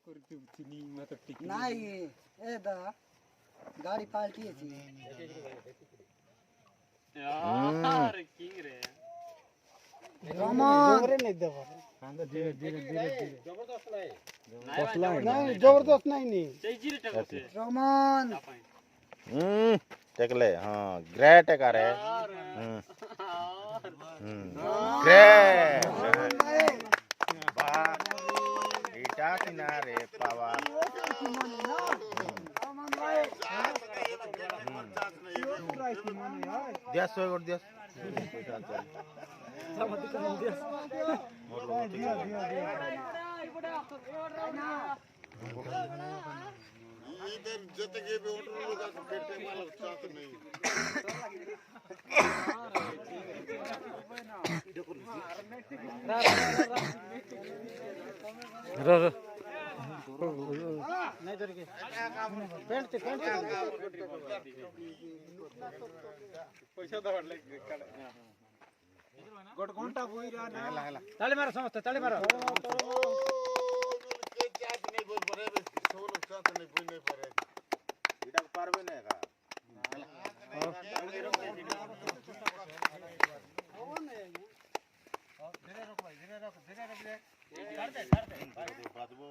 নাই এ দা গাড়ি পাল্টিয়েছি यार किंग रे রমন नहीं जबरदस्त नहीं जयजीरे टकसे রমন टेकले हाँ ग्रेट टेका रे ग्रेट এটা কিনা রে পাওয়া দিয়াস হয়ে গড় দিয়াস इधर जते के भी होटल लोग का पेटे वाला चाहत नहीं पैसा तो हट लग गोट घंटा बोई रहा ना ताली मारो समझते ताली मारो के चाहत नहीं बोल परे सोल चाहत नहीं बोल नहीं परे এটা পারবে না একা धीरे रखो धीरे रखो धीरे रख दे বাদবো